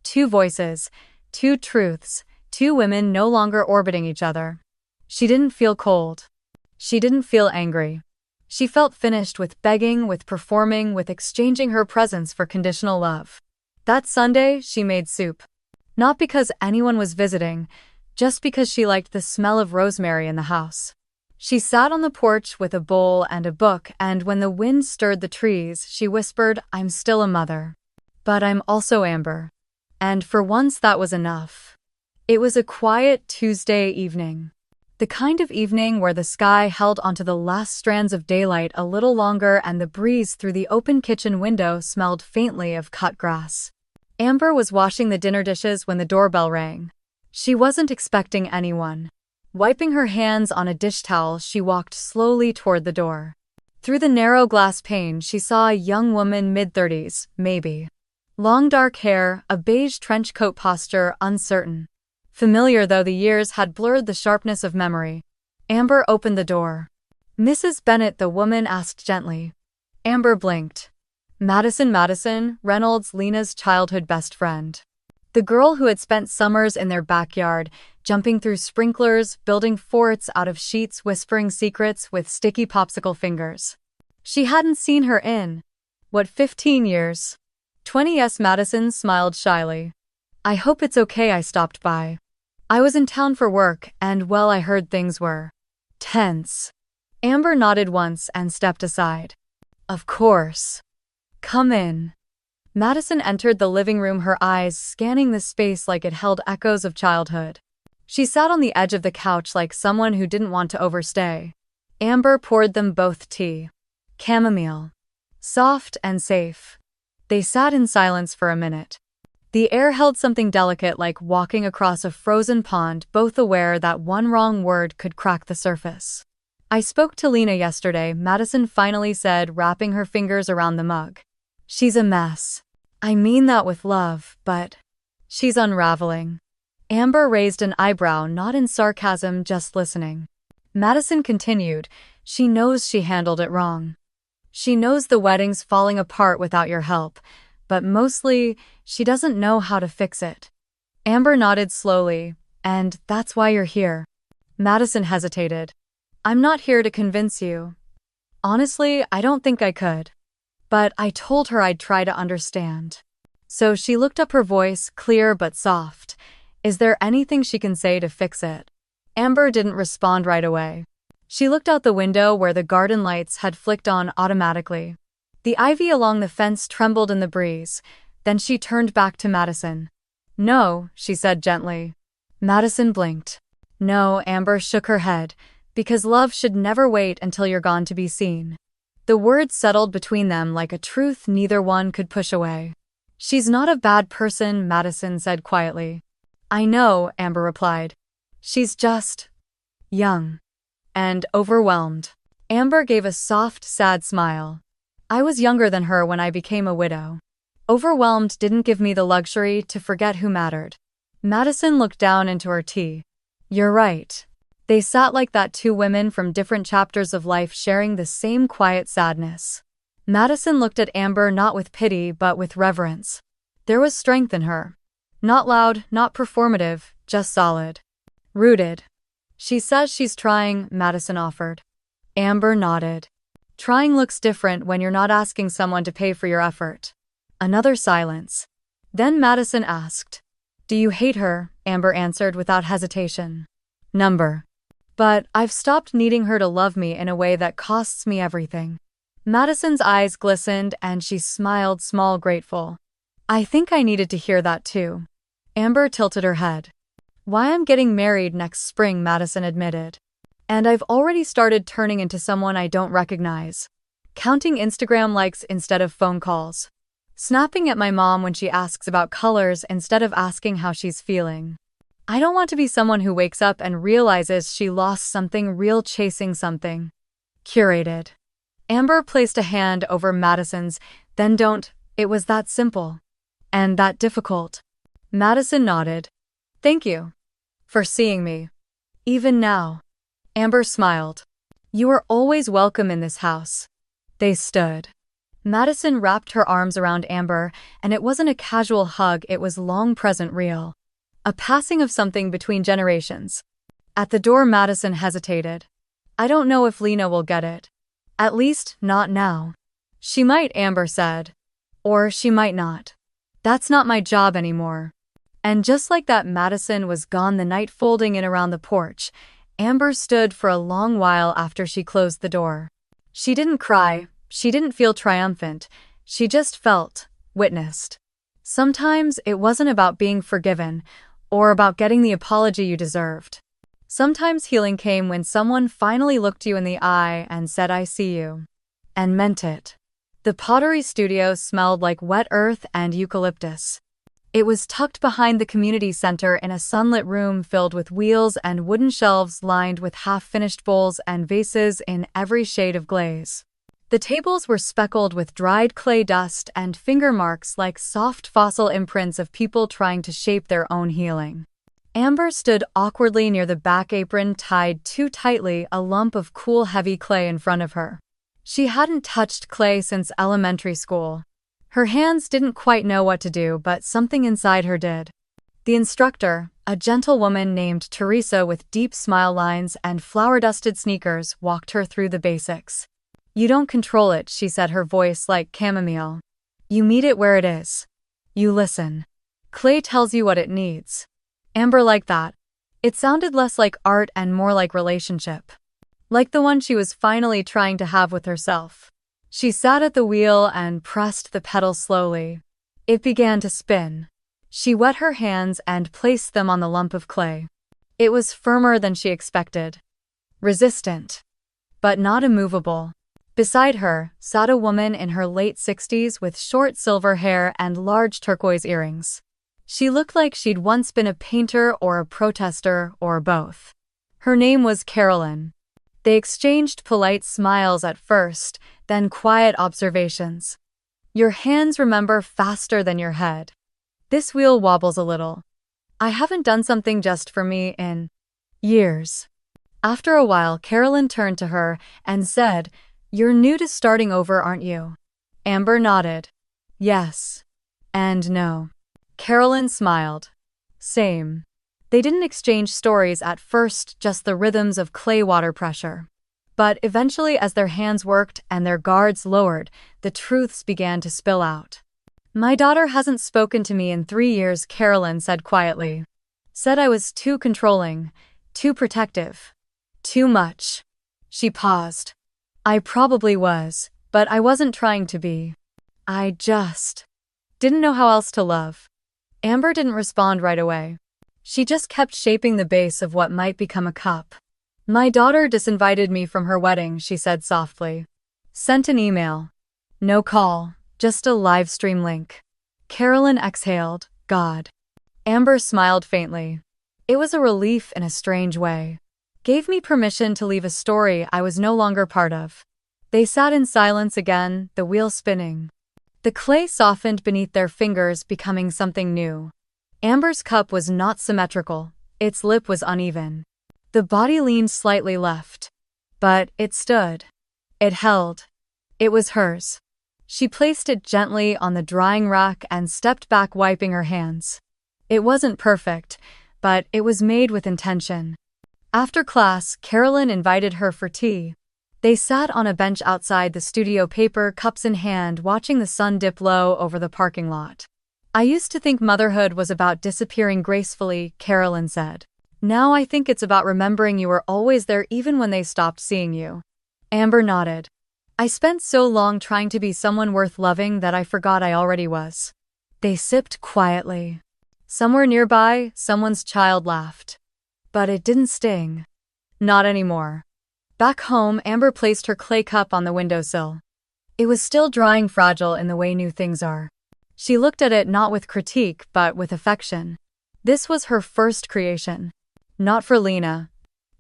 Two voices, two truths, two women no longer orbiting each other. She didn't feel cold. She didn't feel angry. She felt finished with begging, with performing, with exchanging her presence for conditional love. That Sunday, she made soup. Not because anyone was visiting, just because she liked the smell of rosemary in the house. She sat on the porch with a bowl and a book, and when the wind stirred the trees, she whispered, "I'm still a mother. But I'm also Amber." And for once that was enough. It was a quiet Tuesday evening. The kind of evening where the sky held onto the last strands of daylight a little longer and the breeze through the open kitchen window smelled faintly of cut grass. Amber was washing the dinner dishes when the doorbell rang. She wasn't expecting anyone. Wiping her hands on a dish towel, she walked slowly toward the door. Through the narrow glass pane, she saw a young woman, mid-30s, maybe. Long dark hair, a beige trench coat, posture uncertain. Familiar though the years had blurred the sharpness of memory. Amber opened the door. "Mrs. Bennett," the woman asked gently. Amber blinked. Madison, Reynolds, Lena's childhood best friend. The girl who had spent summers in their backyard, jumping through sprinklers, building forts out of sheets, whispering secrets with sticky popsicle fingers. She hadn't seen her in, 15 years? 20. Yes, Madison smiled shyly. "I hope it's okay I stopped by. I was in town for work, and well, I heard things were tense." Amber nodded once and stepped aside. "Of course. Come in." Madison entered the living room, her eyes scanning the space like it held echoes of childhood. She sat on the edge of the couch like someone who didn't want to overstay. Amber poured them both tea. Chamomile. Soft and safe. They sat in silence for a minute. The air held something delicate, like walking across a frozen pond, both aware that one wrong word could crack the surface. "I spoke to Lena yesterday," Madison finally said, wrapping her fingers around the mug. "She's a mess. I mean that with love, but she's unraveling." Amber raised an eyebrow, not in sarcasm, just listening. Madison continued, "She knows she handled it wrong. She knows the wedding's falling apart without your help, but mostly, she doesn't know how to fix it." Amber nodded slowly. "And that's why you're here." Madison hesitated. "I'm not here to convince you. Honestly, I don't think I could. But I told her I'd try to understand." So she looked up, her voice clear but soft. "Is there anything she can say to fix it?" Amber didn't respond right away. She looked out the window where the garden lights had flicked on automatically. The ivy along the fence trembled in the breeze. Then she turned back to Madison. "No," she said gently. Madison blinked. "No," Amber shook her head, "because love should never wait until you're gone to be seen." The words settled between them like a truth neither one could push away. "She's not a bad person," Madison said quietly. "I know," Amber replied. "She's just young and overwhelmed." Amber gave a soft, sad smile. "I was younger than her when I became a widow. Overwhelmed didn't give me the luxury to forget who mattered." Madison looked down into her tea. "You're right." They sat like that, two women from different chapters of life sharing the same quiet sadness. Madison looked at Amber not with pity but with reverence. There was strength in her. Not loud, not performative, just solid. Rooted. "She says she's trying," Madison offered. Amber nodded. "Trying looks different when you're not asking someone to pay for your effort." Another silence. Then Madison asked, "Do you hate her?" Amber answered without hesitation. "Number. But I've stopped needing her to love me in a way that costs me everything." Madison's eyes glistened and she smiled, small, grateful. "I think I needed to hear that too." Amber tilted her head. "Why, I'm getting married next spring," Madison admitted. "And I've already started turning into someone I don't recognize. Counting Instagram likes instead of phone calls. Snapping at my mom when she asks about colors instead of asking how she's feeling. I don't want to be someone who wakes up and realizes she lost something real chasing something curated." Amber placed a hand over Madison's. Then don't. It was that simple. And that difficult. Madison nodded. Thank you. For seeing me. Even now. Amber smiled. You are always welcome in this house. They stood. Madison wrapped her arms around Amber, and it wasn't a casual hug, it was long present real. A passing of something between generations. At the door, Madison hesitated. I don't know if Lena will get it. At least, not now. She might, Amber said. Or she might not. That's not my job anymore. And just like that, Madison was gone, the night folding in around the porch. Amber stood for a long while after she closed the door. She didn't cry, she didn't feel triumphant, she just felt, witnessed. Sometimes it wasn't about being forgiven, or about getting the apology you deserved. Sometimes healing came when someone finally looked you in the eye and said, I see you. And meant it. The pottery studio smelled like wet earth and eucalyptus. It was tucked behind the community center in a sunlit room filled with wheels and wooden shelves lined with half-finished bowls and vases in every shade of glaze. The tables were speckled with dried clay dust and finger marks like soft fossil imprints of people trying to shape their own healing. Amber stood awkwardly near the back apron tied too tightly, a lump of cool heavy clay in front of her. She hadn't touched clay since elementary school. Her hands didn't quite know what to do, but something inside her did. The instructor, a gentle woman named Teresa with deep smile lines and flower-dusted sneakers, walked her through the basics. You don't control it, she said, her voice like chamomile. You meet it where it is. You listen. Clay tells you what it needs. Amber liked that. It sounded less like art and more like relationship. Like the one she was finally trying to have with herself. She sat at the wheel and pressed the pedal slowly. It began to spin. She wet her hands and placed them on the lump of clay. It was firmer than she expected. Resistant. But not immovable. Beside her sat a woman in her late 60s with short silver hair and large turquoise earrings. She looked like she'd once been a painter or a protester or both. Her name was Carolyn. They exchanged polite smiles at first, then quiet observations. Your hands remember faster than your head. This wheel wobbles a little. I haven't done something just for me in years. After a while, Carolyn turned to her and said, You're new to starting over, aren't you? Amber nodded. Yes. And no. Carolyn smiled. Same. They didn't exchange stories at first, just the rhythms of clay water pressure. But eventually, as their hands worked and their guards lowered, the truths began to spill out. My daughter hasn't spoken to me in 3 years, Carolyn said quietly. Said I was too controlling, too protective. Too much. She paused. I probably was, but I wasn't trying to be. I just didn't know how else to love. Amber didn't respond right away. She just kept shaping the base of what might become a cup. My daughter disinvited me from her wedding, she said softly. Sent an email. No call, just a live stream link. Carolyn exhaled. God. Amber smiled faintly. It was a relief in a strange way. Gave me permission to leave a story I was no longer part of. They sat in silence again, the wheel spinning. The clay softened beneath their fingers, becoming something new. Amber's cup was not symmetrical, its lip was uneven. The body leaned slightly left. But it stood. It held. It was hers. She placed it gently on the drying rack and stepped back, wiping her hands. It wasn't perfect, but it was made with intention. After class, Carolyn invited her for tea. They sat on a bench outside the studio, paper cups in hand, watching the sun dip low over the parking lot. I used to think motherhood was about disappearing gracefully, Carolyn said. Now I think it's about remembering you were always there even when they stopped seeing you. Amber nodded. I spent so long trying to be someone worth loving that I forgot I already was. They sipped quietly. Somewhere nearby, someone's child laughed. But it didn't sting. Not anymore. Back home, Amber placed her clay cup on the windowsill. It was still drying, fragile in the way new things are. She looked at it not with critique, but with affection. This was her first creation. Not for Lena.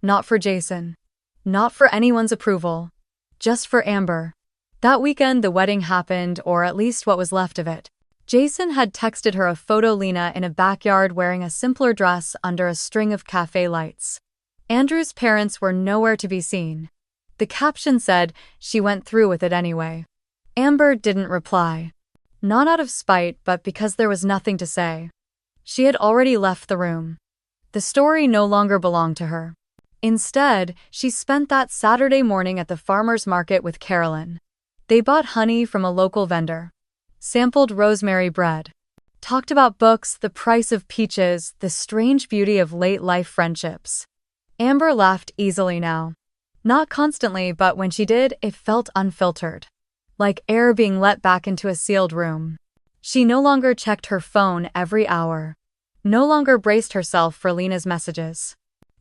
Not for Jason. Not for anyone's approval. Just for Amber. That weekend, the wedding happened, or at least what was left of it. Jason had texted her a photo of Lena in a backyard wearing a simpler dress under a string of cafe lights. Andrew's parents were nowhere to be seen. The caption said, "She went through with it anyway." Amber didn't reply. Not out of spite, but because there was nothing to say. She had already left the room. The story no longer belonged to her. Instead, she spent that Saturday morning at the farmer's market with Carolyn. They bought honey from a local vendor, sampled rosemary bread, talked about books, the price of peaches, the strange beauty of late-life friendships. Amber laughed easily now. Not constantly, but when she did, it felt unfiltered, like air being let back into a sealed room. She no longer checked her phone every hour, no longer braced herself for Lena's messages,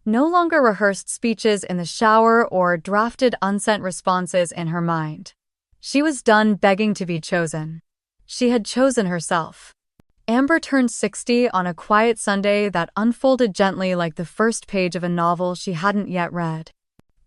no longer rehearsed speeches in the shower or drafted unsent responses in her mind. She was done begging to be chosen. She had chosen herself. Amber turned 60 on a quiet Sunday that unfolded gently like the first page of a novel she hadn't yet read.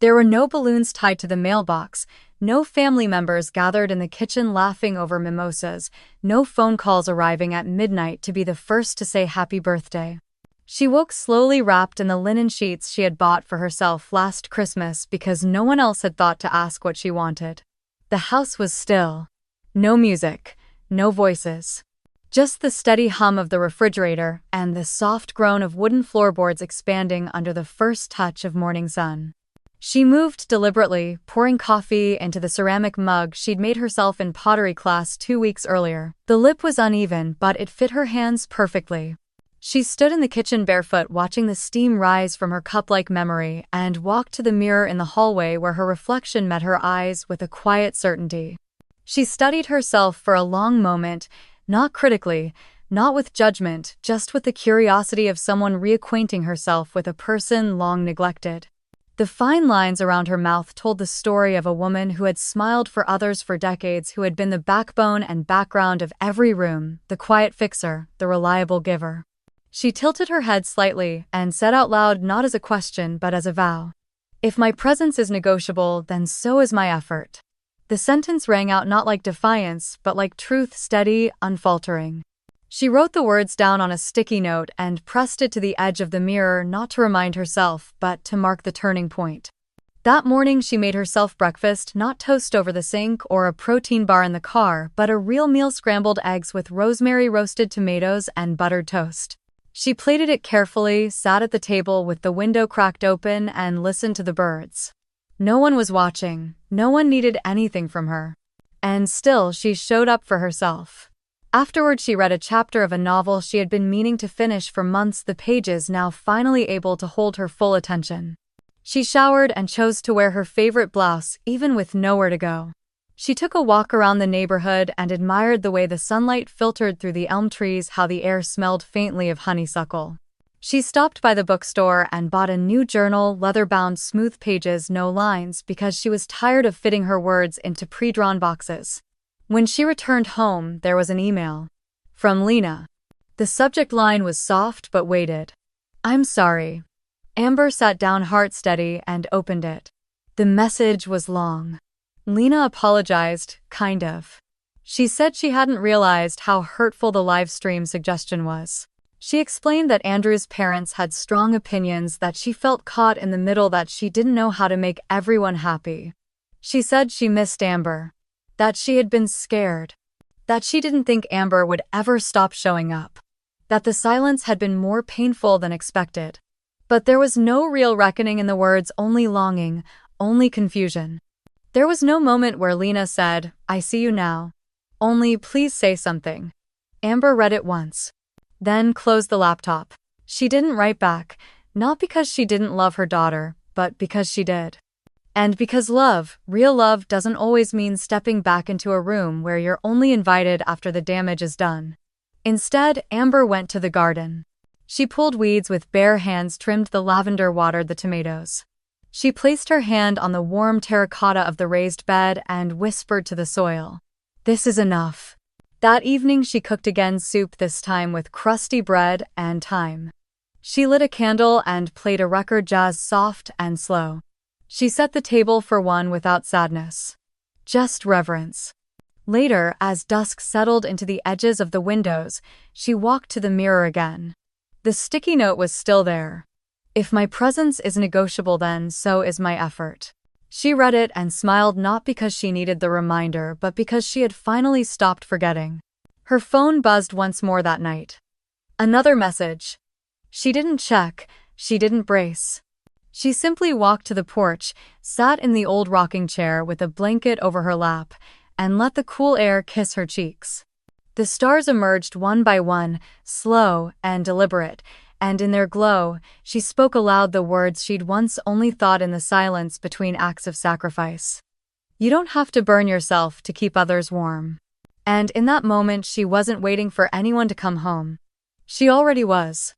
There were no balloons tied to the mailbox, no family members gathered in the kitchen laughing over mimosas, no phone calls arriving at midnight to be the first to say happy birthday. She woke slowly wrapped in the linen sheets she had bought for herself last Christmas because no one else had thought to ask what she wanted. The house was still. No music, no voices. Just the steady hum of the refrigerator and the soft groan of wooden floorboards expanding under the first touch of morning sun. She moved deliberately, pouring coffee into the ceramic mug she'd made herself in pottery class 2 weeks earlier. The lip was uneven, but it fit her hands perfectly. She stood in the kitchen barefoot, watching the steam rise from her cup-like memory, and walked to the mirror in the hallway where her reflection met her eyes with a quiet certainty. She studied herself for a long moment, not critically, not with judgment, just with the curiosity of someone reacquainting herself with a person long neglected. The fine lines around her mouth told the story of a woman who had smiled for others for decades, who had been the backbone and background of every room, the quiet fixer, the reliable giver. She tilted her head slightly and said out loud, not as a question but as a vow, "If my presence is negotiable, then so is my effort." The sentence rang out not like defiance, but like truth, steady, unfaltering. She wrote the words down on a sticky note and pressed it to the edge of the mirror, not to remind herself, but to mark the turning point. That morning she made herself breakfast, not toast over the sink or a protein bar in the car, but a real meal: scrambled eggs with rosemary, roasted tomatoes, and buttered toast. She plated it carefully, sat at the table with the window cracked open, and listened to the birds. No one was watching, no one needed anything from her. And still she showed up for herself. Afterward, she read a chapter of a novel she had been meaning to finish for months, the pages now finally able to hold her full attention. She showered and chose to wear her favorite blouse, even with nowhere to go. She took a walk around the neighborhood and admired the way the sunlight filtered through the elm trees, how the air smelled faintly of honeysuckle. She stopped by the bookstore and bought a new journal, leather-bound, smooth pages, no lines, because she was tired of fitting her words into pre-drawn boxes. When she returned home, there was an email. From Lena. The subject line was soft but weighted. "I'm sorry." Amber sat down, heart steady, and opened it. The message was long. Lena apologized, kind of. She said she hadn't realized how hurtful the Livestream suggestion was. She explained that Andrew's parents had strong opinions, that she felt caught in the middle, that she didn't know how to make everyone happy. She said she missed Amber, that she had been scared, that she didn't think Amber would ever stop showing up, that the silence had been more painful than expected. But there was no real reckoning in the words, only longing, only confusion. There was no moment where Lena said, "I see you now. Only please say something." Amber read it once, then closed the laptop. She didn't write back, not because she didn't love her daughter, but because she did. And because love, real love, doesn't always mean stepping back into a room where you're only invited after the damage is done. Instead, Amber went to the garden. She pulled weeds with bare hands, trimmed the lavender, watered the tomatoes. She placed her hand on the warm terracotta of the raised bed and whispered to the soil, "This is enough." That evening she cooked again, soup, this time with crusty bread and thyme. She lit a candle and played a record, jazz, soft and slow. She set the table for one without sadness. Just reverence. Later, as dusk settled into the edges of the windows, she walked to the mirror again. The sticky note was still there. If my presence is negotiable, then so is my effort. She read it and smiled, not because she needed the reminder, but because she had finally stopped forgetting. Her phone buzzed once more that night. Another message. She didn't check, she didn't brace. She simply walked to the porch, sat in the old rocking chair with a blanket over her lap, and let the cool air kiss her cheeks. The stars emerged one by one, slow and deliberate, and in their glow, she spoke aloud the words she'd once only thought in the silence between acts of sacrifice. You don't have to burn yourself to keep others warm. And in that moment, she wasn't waiting for anyone to come home. She already was.